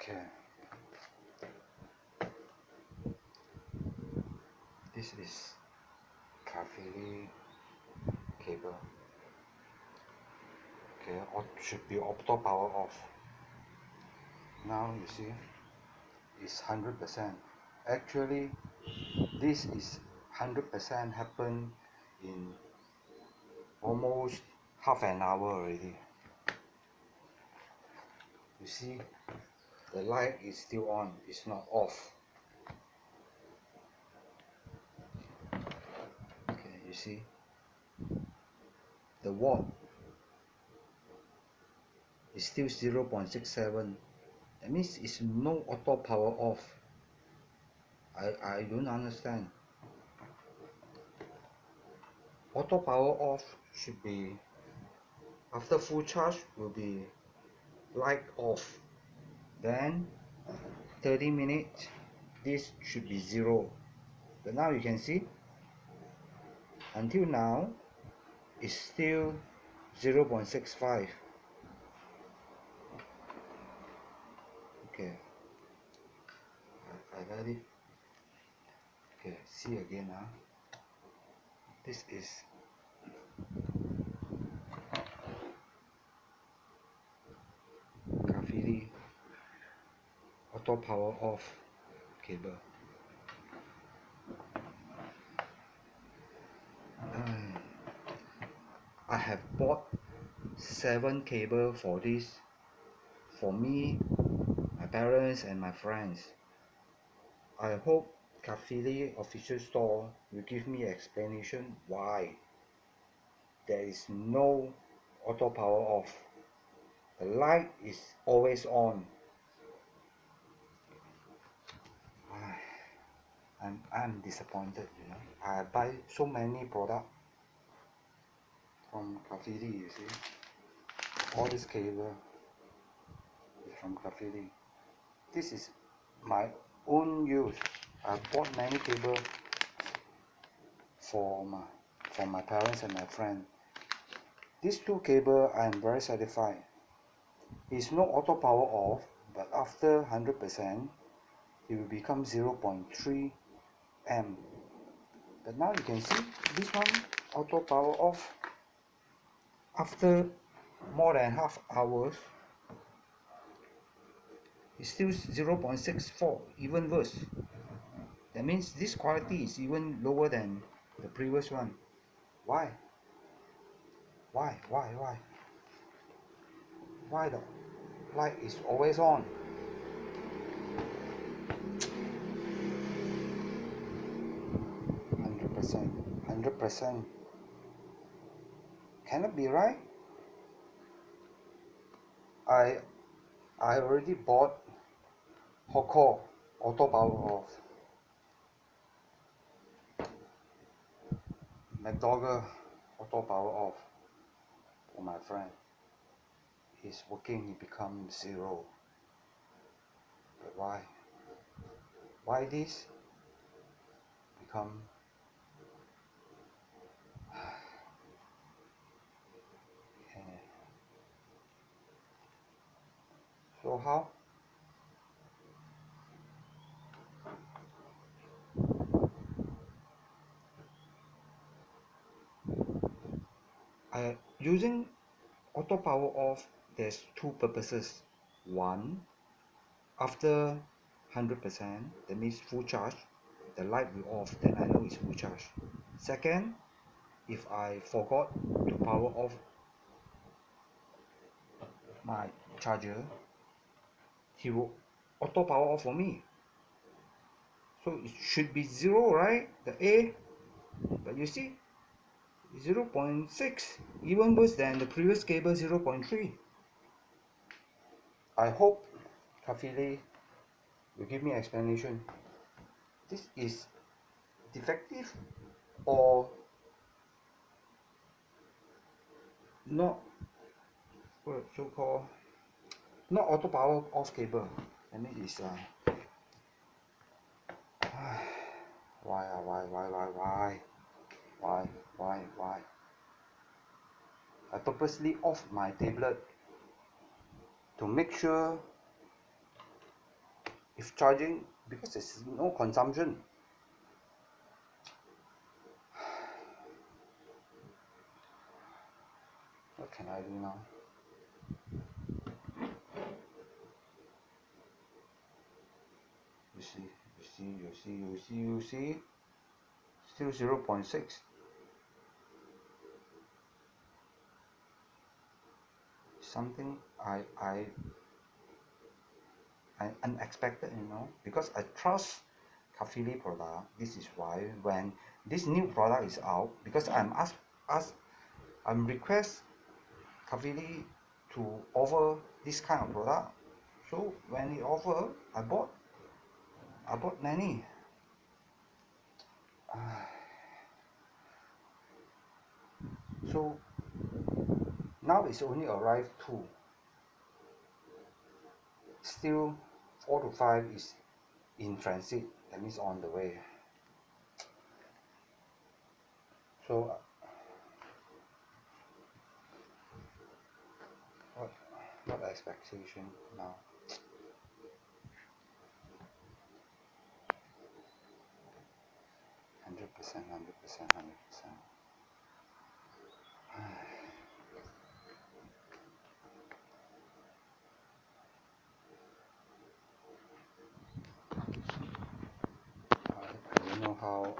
Okay, this is Cafele cable. Okay, should be auto power off. Now you see, it's 100%. Actually, this is 100% happen in almost half an hour already. You see, the light is still on, it's not off. Okay, you see, the watt is still 0.67. That means it's no auto power off. I don't understand. Auto power off should be after full charge, will be light off, then 30 minutes this should be 0. But now you can see until now it's still 0.65. Okay, I got it. Okay, see again now. This is Cafele auto power off cable. I have bought 7 cable for this, for me, my parents and my friends. I hope Cafele official store will give me explanation why there is no auto power off. The light is always on. I'm disappointed, you know. I buy so many products from Cafele, you see. All this cable is from Cafele. This is my own use. I bought many cable for my parents and my friend. These 2 cable I am very satisfied. It's no auto power off, but after 100% it will become 0.3 amp. But now you can see this one auto power off. After more than half hours, it's still 0.64, even worse. That means this quality is even lower than the previous one. Why? Why the light is always on? 100%. Cannot be right. I already bought Hoko auto power off, McDougall auto power off for my friend. He's working, he becomes 0. But why? Why this become? So how? Using auto power off, there's 2 purposes. One, after 100%, that means full charge, the light will off, then I know it's full charge. Second, if I forgot to power off my charger, he will auto power off for me. So it should be 0, right? The A. But you see, 0.6, even worse than the previous cable 0.3. I hope Cafele will give me explanation. This is defective or not, what so-called not auto power off cable. I mean it's why? I purposely off my tablet to make sure if charging, because there's no consumption. What can I do now? You see, still 0.6. Something I unexpected, because I trust Cafele product. This is why when this new product is out, because I'm request Cafele to offer this kind of product. So when he offer, I bought many. So now it's only arrived 2. Still 4 to 5 is in transit, that means on the way. So what expectation now? Hundred percent. I don't know how.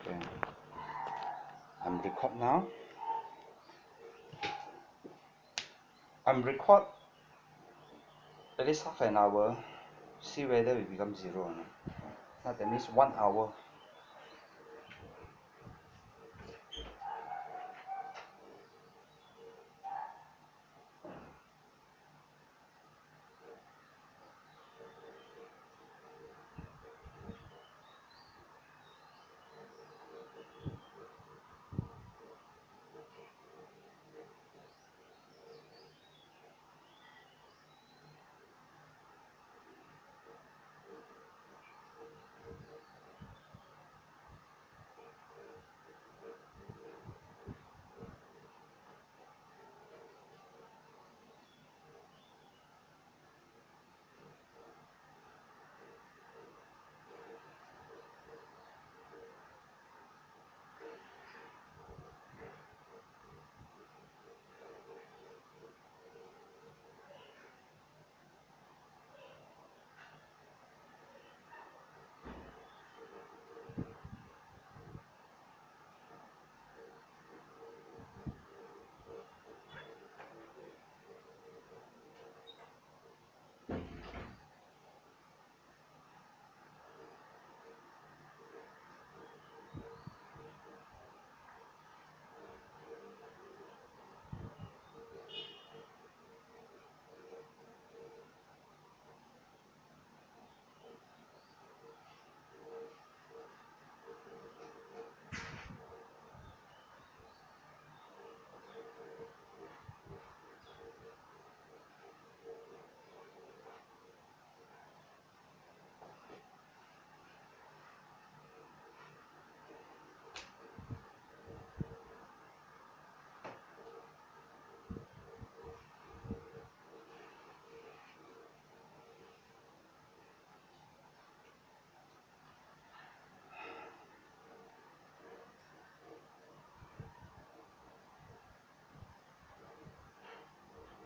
Okay. I'm record now. I'm record at least half an hour. See whether it becomes 0 or not. Now that means 1 hour.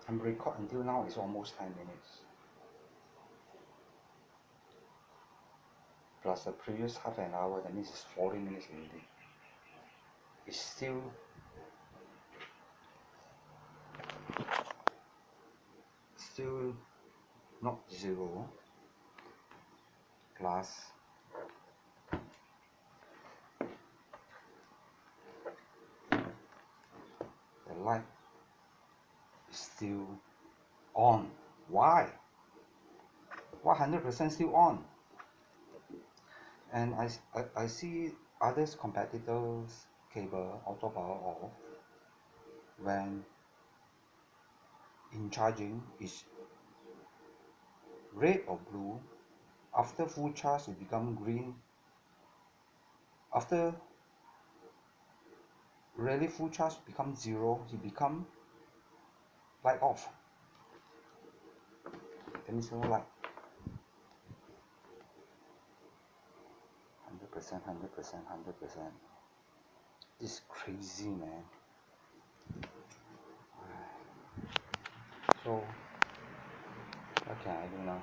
I'm record until now is almost 10 minutes. Plus the previous half an hour, that means it's 40 minutes already. It's still not 0. Plus the light is still on. Why? 100% still on. And I see others competitors cable auto power off when in charging is red or blue. After full charge it become green. After really full charge become zero, it become light off. That means no light. 100%, 100%, 100%. This is crazy, man. So what can I do now?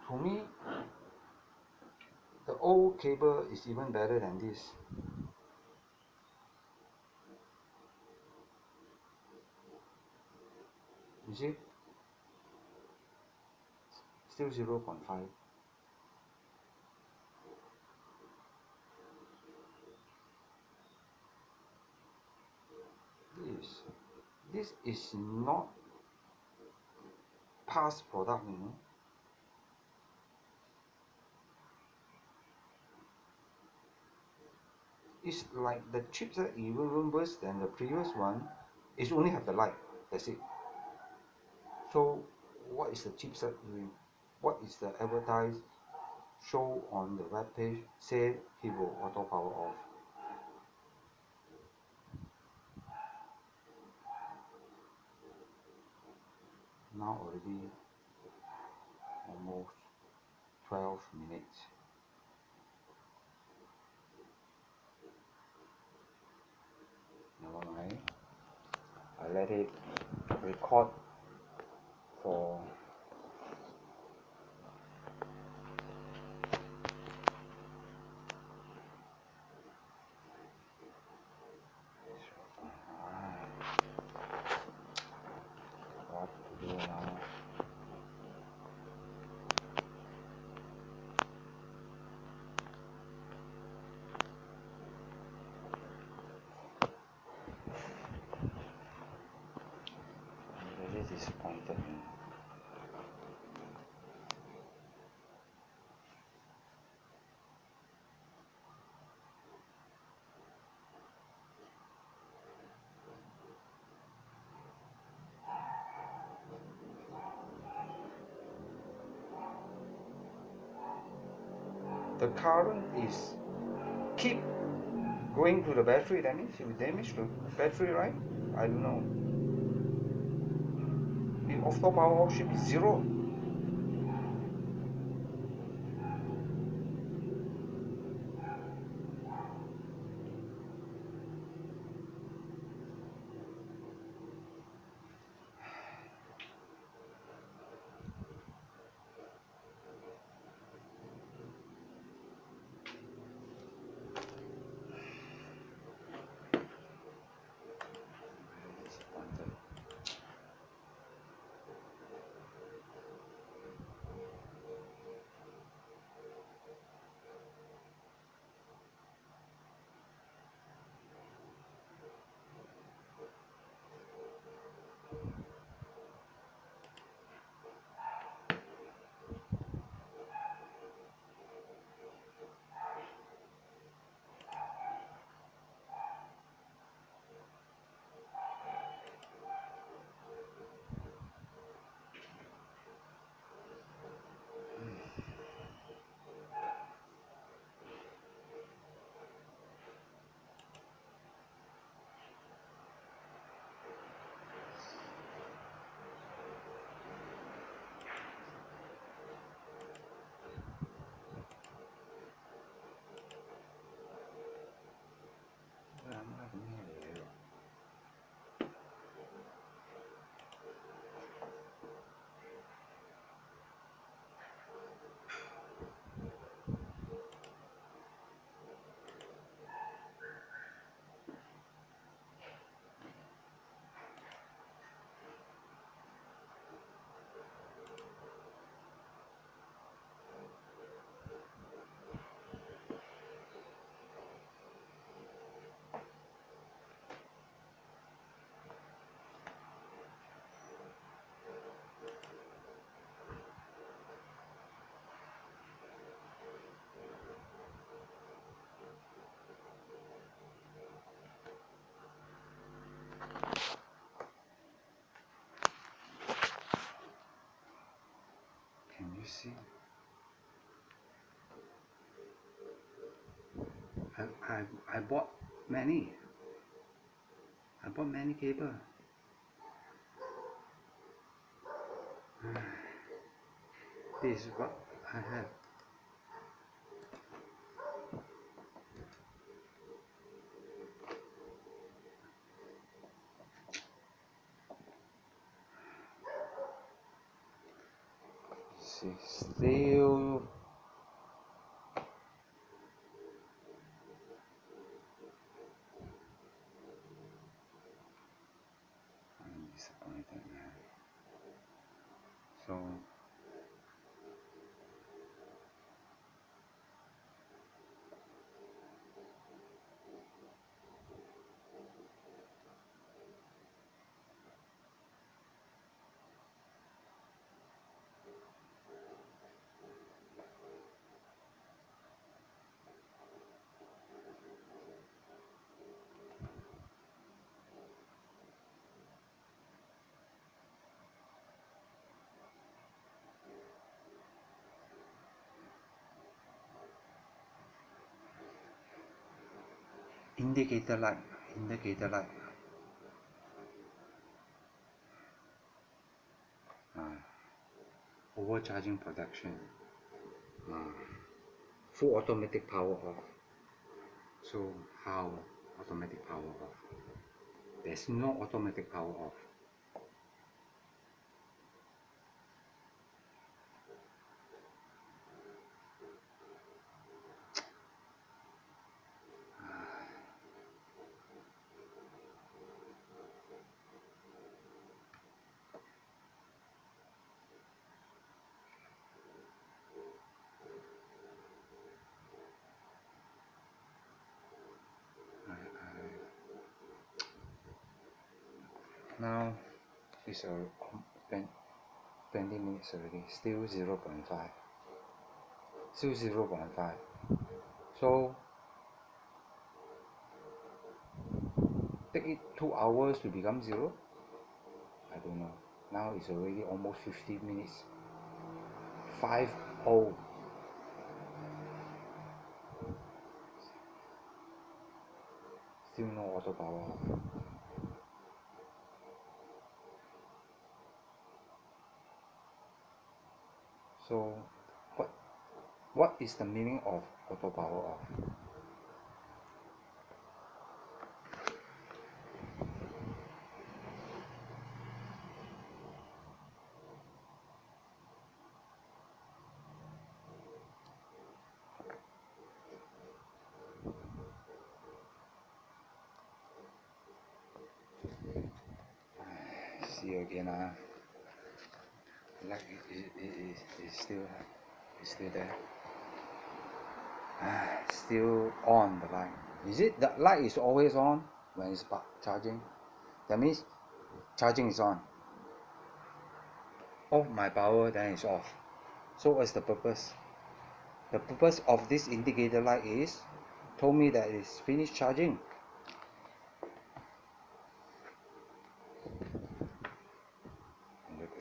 To me, the old cable is even better than this. You see? Still 0.5. This is not past product, you know. It's like the chipset even worse than the previous one. It only have the light, that's it. So what is the chipset doing? What is the advertise show on the web page? Say it will auto power off. Now already almost 12 minutes. Never mind. I let it record for what to do now. I'm really disappointed. The current is keep going to the battery, that means it will damage the battery, right? I don't know. The auto power off should be zero. You see, I bought many. I bought many cable. This is what I have. See, still I'm disappointed, man. So indicator light, overcharging protection, full automatic power off. So how automatic power off? There's no automatic power off. Now it's 20 minutes already, still 0.5, still 0.5. So take it 2 hours to become 0. I don't know. Now it's already almost 50 minutes. 5-0. Still no auto power off. So what is the meaning of auto power off? See again, light is still there. Still on the light. Is it the light is always on when it's charging? That means charging is on. Off my power, then it's off. So what's the purpose? The purpose of this indicator light is told me that it's finished charging.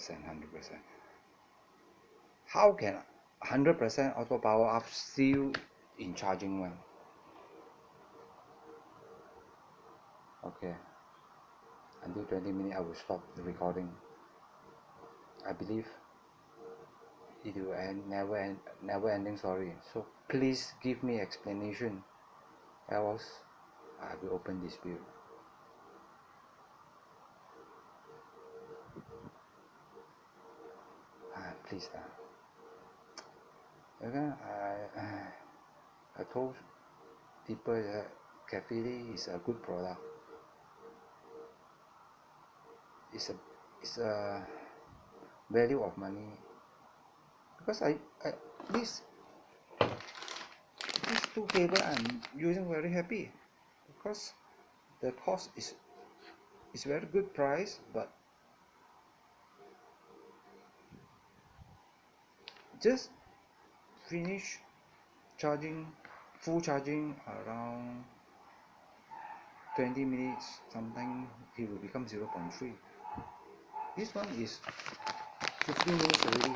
%, 100%. How can 100% auto power off still in charging one? Okay, until 20 minutes I will stop the recording. I believe it will end never ending story. So please give me explanation, else I will open this bill. Please again, I told people that Cafele is a good product. It's a value of money, because these two cable I'm using very happy, because the cost is very good price, but just finish charging, full charging around 20 minutes, sometimes it will become 0.3. This one is 15 minutes already.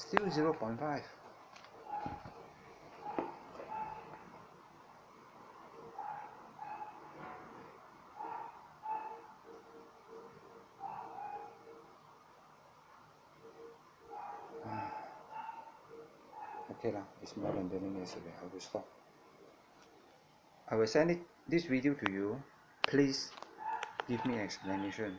Still 0.5. Okay lah, it's more than doing yesterday. I will stop. I will send this video to you. Please give me explanation.